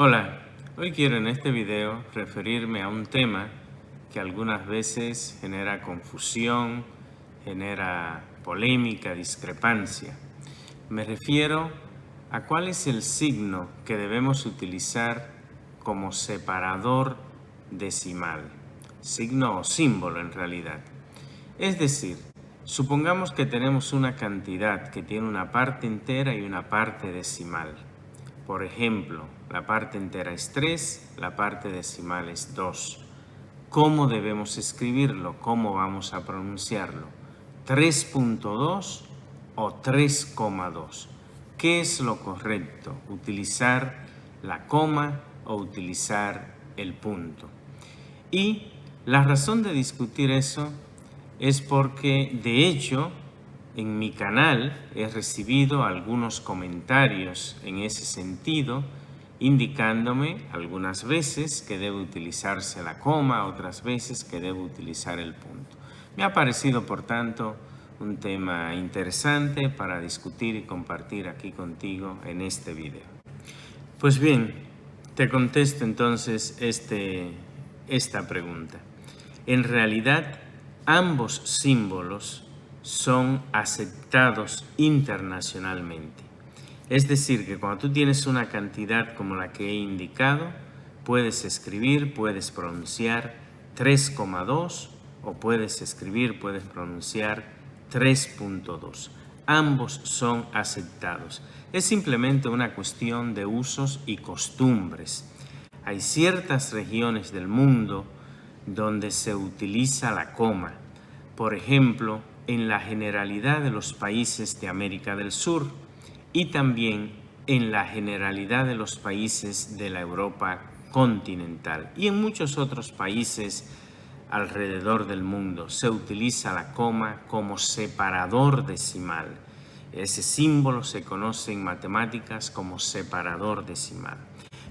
Hola, hoy quiero en este video referirme a un tema que algunas veces genera confusión, genera polémica, discrepancia. Me refiero a cuál es el signo que debemos utilizar como separador decimal, signo o símbolo en realidad. Es decir, supongamos que tenemos una cantidad que tiene una parte entera y una parte decimal. Por ejemplo, la parte entera es 3, la parte decimal es 2. ¿Cómo debemos escribirlo? ¿Cómo vamos a pronunciarlo? ¿3.2 o 3,2? ¿Qué es lo correcto? ¿Utilizar la coma o utilizar el punto? Y la razón de discutir eso es porque, de hecho, en mi canal he recibido algunos comentarios en ese sentido, indicándome algunas veces que debe utilizarse la coma, otras veces que debe utilizar el punto. Me ha parecido, por tanto, un tema interesante para discutir y compartir aquí contigo en este video. Pues bien, te contesto entonces esta pregunta. En realidad, ambos símbolos son aceptados internacionalmente. Es decir, que cuando tú tienes una cantidad como la que he indicado, puedes escribir, puedes pronunciar 3,2 o puedes pronunciar 3.2. Ambos son aceptados. Es simplemente una cuestión de usos y costumbres. Hay ciertas regiones del mundo donde se utiliza la coma. Por ejemplo, en la generalidad de los países de América del Sur y también en la generalidad de los países de la Europa continental y en muchos otros países alrededor del mundo se utiliza la coma como separador decimal. Ese símbolo se conoce en matemáticas como separador decimal.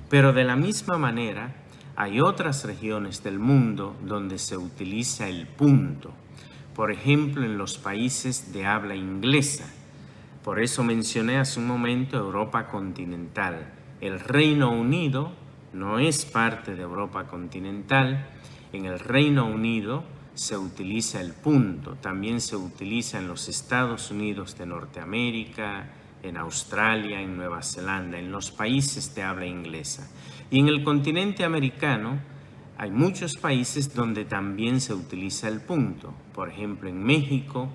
Pero de la misma manera, hay otras regiones del mundo donde se utiliza el punto. Por ejemplo, en los países de habla inglesa. Por eso mencioné hace un momento Europa continental. El Reino Unido no es parte de Europa continental. En el Reino Unido se utiliza el punto. También se utiliza en los Estados Unidos de Norteamérica, en Australia, en Nueva Zelanda, en los países de habla inglesa. Y en el continente americano hay muchos países donde también se utiliza el punto. Por ejemplo, en México,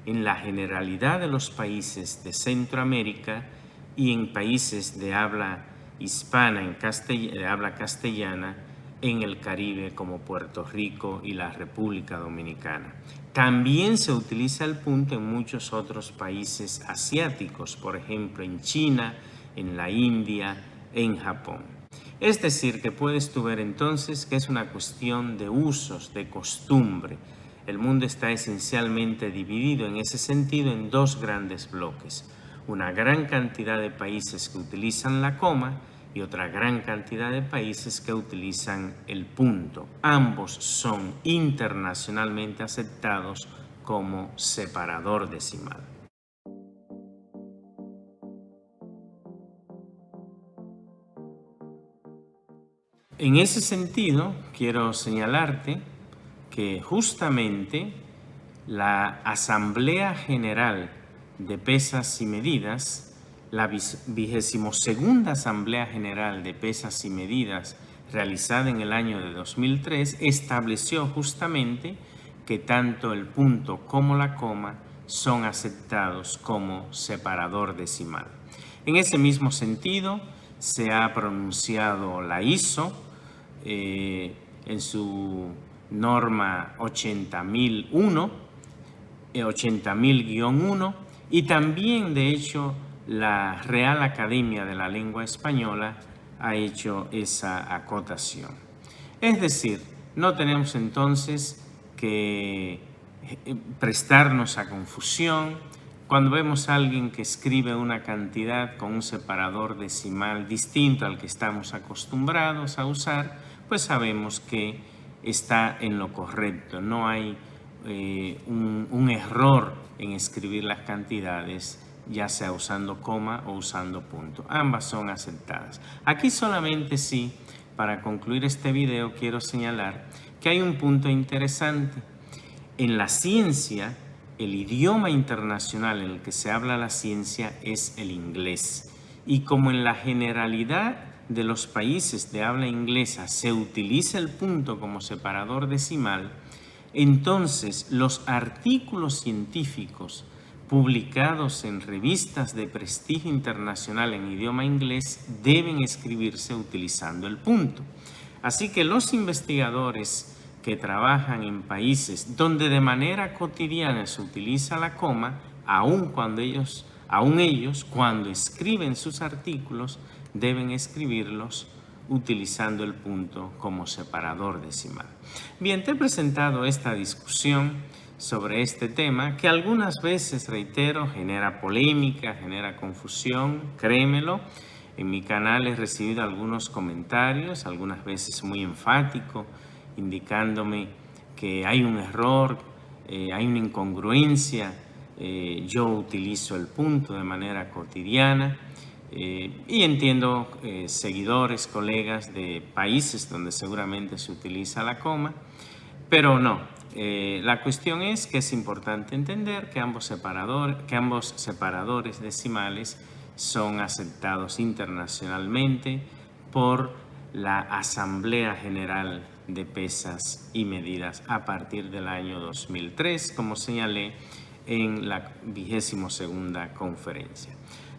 en la generalidad de los países de Centroamérica y en países de habla hispana, de habla castellana, en el Caribe como Puerto Rico y la República Dominicana. También se utiliza el punto en muchos otros países asiáticos, por ejemplo en China, en la India, en Japón. Es decir, que puedes tú ver entonces que es una cuestión de usos, de costumbre. El mundo está esencialmente dividido en ese sentido en dos grandes bloques. Una gran cantidad de países que utilizan la coma y otra gran cantidad de países que utilizan el punto. Ambos son internacionalmente aceptados como separador decimal. En ese sentido, quiero señalarte que justamente la Asamblea General de Pesas y Medidas, la 22ª Asamblea General de Pesas y Medidas realizada en el año de 2003, estableció justamente que tanto el punto como la coma son aceptados como separador decimal. En ese mismo sentido, se ha pronunciado la ISO en su norma 80.000-1 y también, de hecho, la Real Academia de la Lengua Española ha hecho esa acotación. Es decir, no tenemos entonces que prestarnos a confusión. Cuando vemos a alguien que escribe una cantidad con un separador decimal distinto al que estamos acostumbrados a usar, pues sabemos que está en lo correcto. No hay un error en escribir las cantidades ya sea usando coma o usando punto. Ambas son aceptadas. Aquí solamente sí, para concluir este video, quiero señalar que hay un punto interesante. En la ciencia, el idioma internacional en el que se habla la ciencia es el inglés. Y como en la generalidad de los países de habla inglesa se utiliza el punto como separador decimal, entonces los artículos científicos publicados en revistas de prestigio internacional en idioma inglés deben escribirse utilizando el punto. Así que los investigadores que trabajan en países donde de manera cotidiana se utiliza la coma, aun ellos cuando escriben sus artículos deben escribirlos utilizando el punto como separador decimal. Bien, te he presentado esta discusión sobre este tema que algunas veces, reitero, genera polémica, genera confusión, créemelo. En mi canal he recibido algunos comentarios, algunas veces muy enfáticos, indicándome que hay un error, hay una incongruencia. Yo utilizo el punto de manera cotidiana. Y entiendo seguidores, colegas de países donde seguramente se utiliza la coma, pero no. La cuestión es que es importante entender que ambos separadores decimales son aceptados internacionalmente por la Asamblea General de Pesas y Medidas a partir del año 2003, como señalé en la 22ª conferencia.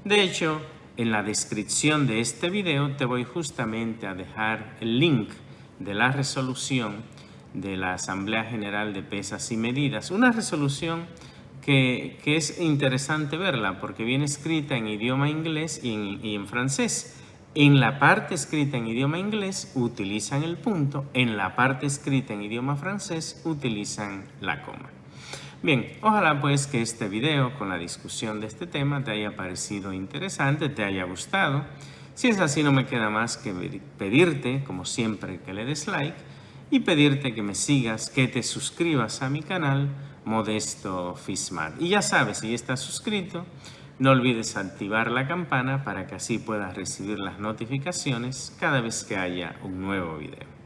De hecho, en la descripción de este video te voy justamente a dejar el link de la resolución de la Asamblea General de Pesas y Medidas. Una resolución que es interesante verla porque viene escrita en idioma inglés y en francés. En la parte escrita en idioma inglés utilizan el punto, en la parte escrita en idioma francés utilizan la coma. Bien, ojalá pues que este video con la discusión de este tema te haya parecido interesante, te haya gustado. Si es así, no me queda más que pedirte, como siempre, que le des like y pedirte que me sigas, que te suscribas a mi canal Modesto Fismat. Y ya sabes, si ya estás suscrito, no olvides activar la campana para que así puedas recibir las notificaciones cada vez que haya un nuevo video.